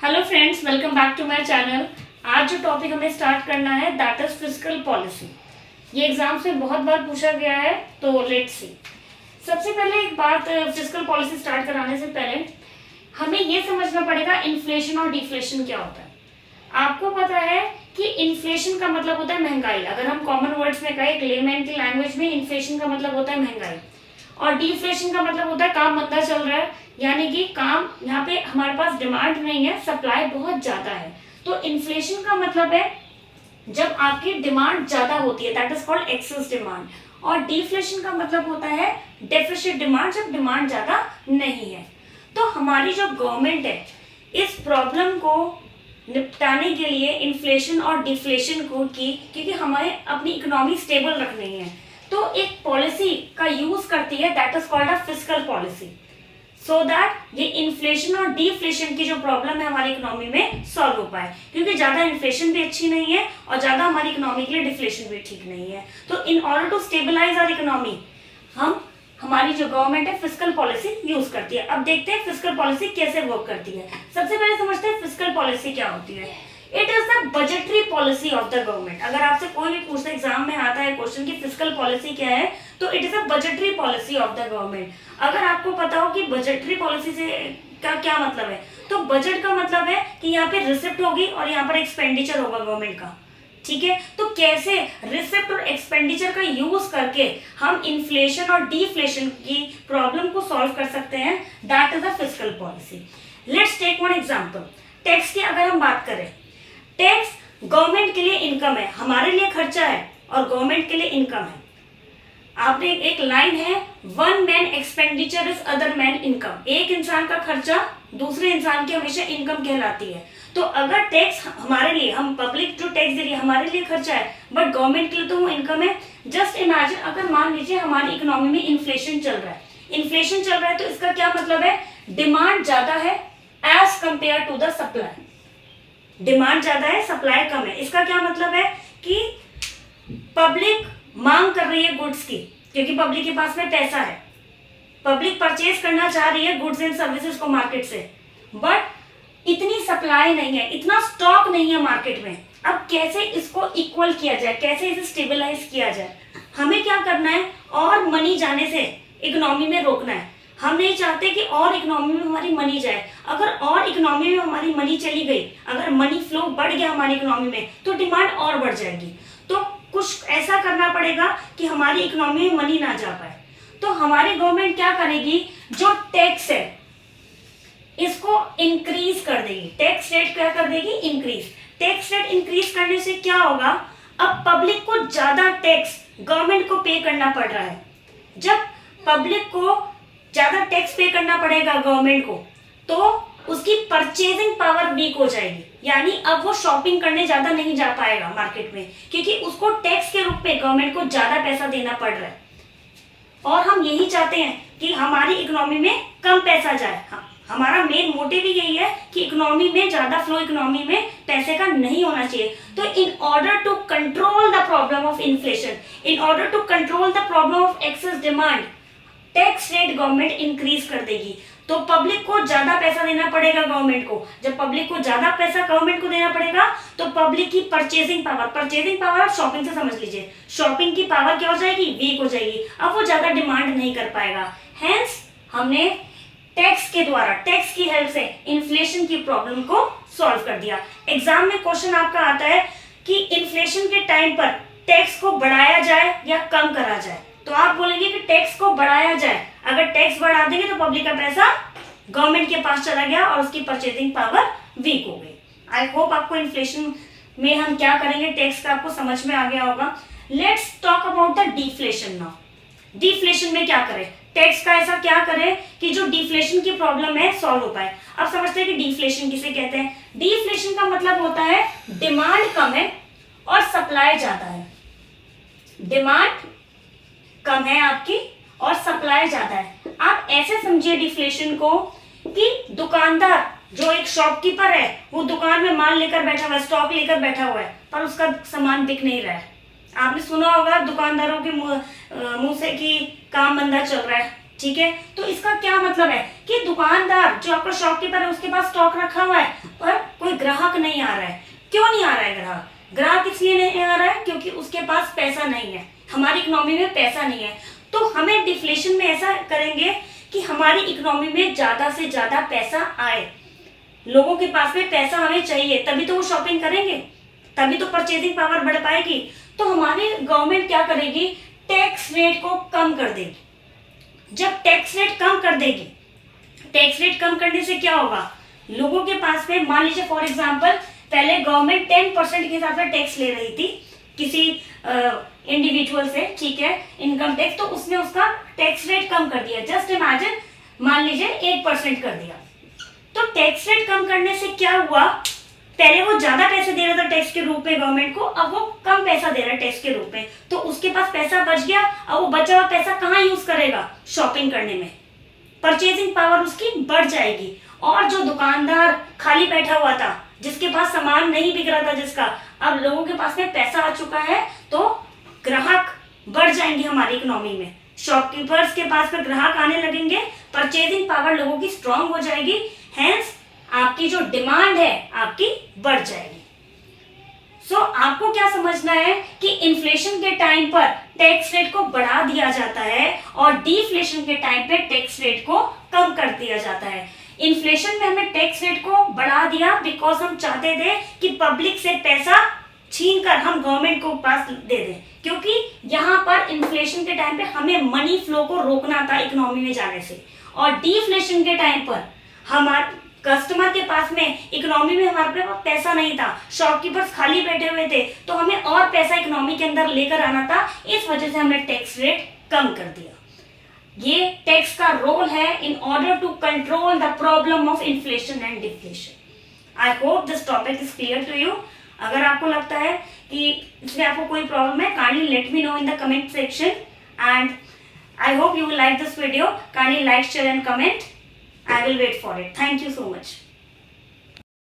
Hello friends, welcome back to my channel. आज जो topic हमें स्टार्ट करना है दैट इज फिस्कल पॉलिसी। ये एग्जाम्स में बहुत बार पूछा गया है, तो लेट्स सी। सबसे पहले एक बात, फिस्कल पॉलिसी स्टार्ट कराने से पहले हमें ये समझना पड़ेगा इन्फ्लेशन और डिफ्लेशन क्या होता है। आपको पता है कि इन्फ्लेशन का मतलब होता है महंगाई। अगर हम कॉमन वर्ड्स में कहें, लेमैन की लैंग्वेज में, इन्फ्लेशन का मतलब होता है महंगाई। और डिफ्लेशन का मतलब होता है काम मंदा चल रहा है, यानी कि काम यहाँ पे हमारे पास डिमांड नहीं है, सप्लाई बहुत ज्यादा है। तो इन्फ्लेशन का मतलब है जब आपकी डिमांड ज्यादा होती है, that is called excess demand. और डिफ्लेशन का मतलब होता है डेफिसिट डिमांड, जब डिमांड ज्यादा नहीं है। तो हमारी जो गवर्नमेंट है इस प्रॉब्लम को निपटाने के लिए इन्फ्लेशन और डिफ्लेशन को क्योंकि हमें अपनी इकोनॉमी स्टेबल रखनी है, तो एक पॉलिसी का यूज करती है, that is called a fiscal policy, so that ये इन्फ्लेशन और डिफ्लेशन की जो प्रॉब्लम है हमारी इकोनॉमी में सॉल्व हो पाए। क्योंकि ज्यादा इन्फ्लेशन भी अच्छी नहीं है और ज्यादा हमारी इकोनॉमी के लिए डिफ्लेशन भी ठीक नहीं है। तो in order to stabilize our economy हमारी जो गवर्नमेंट है फिस्कल पॉलिसी यूज करती है। अब देखते हैं फिस्कल पॉलिसी कैसे वर्क करती है। सबसे पहले समझते हैं फिस्कल पॉलिसी क्या होती है। It is the budgetary policy of the government. अगर आपसे कोई भी पूछता है, एग्जाम में आता है क्वेश्चन की फिस्कल पॉलिसी क्या है, तो it is a budgetary policy of the government. अगर आपको पता हो कि बजटरी पॉलिसी से का क्या मतलब है, तो बजट का मतलब है कि यहाँ पे रिसिप्ट होगी और यहाँ पर एक्सपेंडिचर होगा गवर्नमेंट का। ठीक है, तो कैसे रिसिप्ट और एक्सपेंडिचर का यूज करके हम इन्फ्लेशन और डिफ्लेशन की प्रॉब्लम को सॉल्व कर सकते हैं, that is a fiscal policy. Let's take one example. Tax की अगर हम बात करें, टैक्स गवर्नमेंट के लिए इनकम है, हमारे लिए खर्चा है और गवर्नमेंट के लिए इनकम है। आपने एक लाइन है, one man expenditure is other man income. एक इंसान का खर्चा दूसरे इंसान की हमेशा इनकम कहलाती है। तो अगर टैक्स हमारे लिए, हम पब्लिक जो टैक्स दे रही है हमारे लिए खर्चा है, बट गवर्नमेंट के लिए तो वो इनकम है। जस्ट इमेजिन, अगर मान लीजिए हमारी इकोनॉमी में इन्फ्लेशन चल रहा है, इन्फ्लेशन चल रहा है, तो इसका क्या मतलब है, डिमांड ज्यादा है as compare to the supply. Demand ज्यादा है, सप्लाई कम है। इसका क्या मतलब है कि पब्लिक मांग कर रही है गुड्स की, क्योंकि पब्लिक के पास में पैसा है, पब्लिक परचेज करना चाह रही है गुड्स एंड सर्विसेज को मार्केट से, बट इतनी सप्लाई नहीं है, इतना स्टॉक नहीं है मार्केट में। अब कैसे इसको इक्वल किया जाए, कैसे इसे स्टेबलाइज किया जाए। हमें क्या करना है, और मनी जाने से इकोनॉमी में रोकना है। हम नहीं चाहते कि और इकोनॉमी में हमारी मनी जाए। अगर और इकोनॉमी में हमारी मनी चली गई, अगर मनी फ्लो बढ़ गया हमारी इकोनॉमी में, तो डिमांड और बढ़ जाएगी। तो कुछ ऐसा करना पड़ेगा कि हमारी इकोनॉमी में मनी ना जा पाए। तो हमारी गवर्नमेंट क्या करेगी, जो टैक्स है इसको इंक्रीज कर देगी। टैक्स रेट क्या कर देगी, इंक्रीज। टैक्स रेट इंक्रीज करने से क्या होगा, अब पब्लिक को ज्यादा टैक्स गवर्नमेंट को पे करना पड़ रहा है। जब पब्लिक को ज्यादा टैक्स पे करना पड़ेगा गवर्नमेंट को, तो उसकी परचेजिंग पावर वीक हो जाएगी, यानी अब वो शॉपिंग करने ज्यादा नहीं जा पाएगा मार्केट में, क्योंकि उसको टैक्स के रूप में गवर्नमेंट को ज्यादा पैसा देना पड़ रहा है। और हम यही चाहते हैं कि हमारी इकोनॉमी में कम पैसा जाए। हमारा मेन मोटिव ही यही है कि इकोनॉमी में ज्यादा फ्लो, इकोनॉमी में पैसे का नहीं होना चाहिए। तो in order to control the problem of inflation, in order to control the problem of excess demand, tax rate government increase कर देगी। तो पब्लिक को ज्यादा पैसा देना पड़ेगा गवर्नमेंट को। जब पब्लिक को ज्यादा पैसा गवर्नमेंट को देना पड़ेगा, तो पब्लिक की परचेजिंग पावर आप शॉपिंग से समझ लीजिए, शॉपिंग की पावर क्या हो जाएगी, वीक हो जाएगी। अब वो ज्यादा डिमांड नहीं कर पाएगा। हेंस हमने टैक्स के द्वारा, टैक्स की हेल्प से इन्फ्लेशन की प्रॉब्लम को सॉल्व कर दिया। एग्जाम में क्वेश्चन आपका आता है कि इन्फ्लेशन के टाइम पर टैक्स को बढ़ाया जाए या कम करा जाए, तो आप बोलेंगे कि टैक्स को बढ़ाया जाए। अगर टैक्स बढ़ा देंगे तो पब्लिक का पैसा गवर्नमेंट के पास चला गया और उसकी परचेजिंग पावर वीक हो गई। आई होप आपको इन्फ्लेशन में हम क्या करेंगे टैक्स का आपको समझ में आ गया होगा। Let's talk about the deflation now. Deflation में क्या करें, टैक्स का ऐसा क्या करें कि जो डिफ्लेशन की प्रॉब्लम है सॉल्व हो पाए। अब समझते हैं कि डिफ्लेशन किसे कहते हैं। डिफ्लेशन का मतलब होता है डिमांड कम है और सप्लाई ज्यादा है। डिमांड कम है आपकी और सप्लाई ज्यादा है। आप ऐसे समझिए डिफ्लेशन को कि दुकानदार जो एक शॉपकीपर है, वो दुकान में माल लेकर बैठा हुआ है, स्टॉक लेकर बैठा हुआ है, पर उसका सामान बिक नहीं रहा है। आपने सुना होगा दुकानदारों के मुंह से कि काम मंदा चल रहा है, ठीक है। तो इसका क्या मतलब है कि दुकानदार जो आपका शॉपकीपर है उसके पास स्टॉक रखा हुआ है, पर ग्राहक नहीं आ रहा है। क्यों नहीं आ रहा है ग्राहक? ग्राहक इसलिए नहीं आ रहा है क्योंकि उसके पास पैसा नहीं है, हमारी इकोनॉमी में पैसा नहीं है। तो हमें डिफ्लेशन में ऐसा करेंगे कि हमारी इकोनॉमी में ज्यादा से ज्यादा पैसा आए, लोगों के पास में पैसा हमें चाहिए, तभी तो वो शॉपिंग करेंगे, तभी तो परचेजिंग पावर बढ़ पाएगी। तो हमारी गवर्नमेंट क्या करेगी? टैक्स रेट को कम कर देगी। जब टैक्स रेट कम कर देगी, टैक्स रेट कम करने से क्या होगा? लोगों के पास में, मान लीजिए फॉर एग्जांपल, पहले गवर्नमेंट 10% के हिसाब से टैक्स ले रही थी किसी इंडिविजुअल से, ठीक है, इनकम टैक्स, तो उसने उसका टैक्स रेट कम कर दिया। जस्ट इमेजिन, मान लीजिए 8% कर दिया। तो टैक्स रेट कम करने से क्या हुआ? पहले वो ज्यादा पैसे दे रहा था टैक्स के रूप में गवर्नमेंट को, अब वो कम पैसा दे रहा है टैक्स के रूप में, तो उसके पास पैसा बच गया। अब वो बचा हुआ पैसा कहाँ यूज करेगा? शॉपिंग करने में। परचेजिंग पावर उसकी बढ़ जाएगी। और जो दुकानदार खाली बैठा हुआ था, जिसके पास सामान नहीं बिक रहा था, जिसका, अब लोगों के पास में पैसा आ चुका है, तो ग्राहक बढ़ जाएंगे हमारी इकोनॉमी में। शॉपकीपर्स के पास में ग्राहक आने लगेंगे, परचेजिंग पावर लोगों की स्ट्रांग हो जाएगी, हेंस आपकी जो डिमांड है आपकी बढ़ जाएगी। सो आपको क्या समझना है कि इन्फ्लेशन के टाइम पर टैक्स रेट को बढ़ा दिया जाता है और डिफ्लेशन के टाइम पे टैक्स रेट को कम कर दिया जाता है। इन्फ्लेशन में हमने टैक्स रेट को बढ़ा दिया बिकॉज हम चाहते थे कि पब्लिक से पैसा छीन कर हम गवर्नमेंट को पास दे दें, क्योंकि यहाँ पर इन्फ्लेशन के टाइम पे हमें मनी फ्लो को रोकना था इकोनॉमी में जाने से। और डिफ्लेशन के टाइम पर हमारे कस्टमर के पास में, इकोनॉमी में हमारे पास पैसा नहीं था, शॉपकीपर्स खाली बैठे हुए थे, तो हमें और पैसा इकोनॉमी के अंदर लेकर आना था। इस वजह से हमने टैक्स रेट कम कर दिया। ये टैक्स का रोल है in order to control the problem of inflation and deflation. I hope this topic is clear to you. अगर आपको लगता है कि इसमें आपको कोई प्रॉब्लम है, kindly let me know in the comment section and I hope you will like this video. Kindly like, share and comment. I will wait for it. Thank you so much.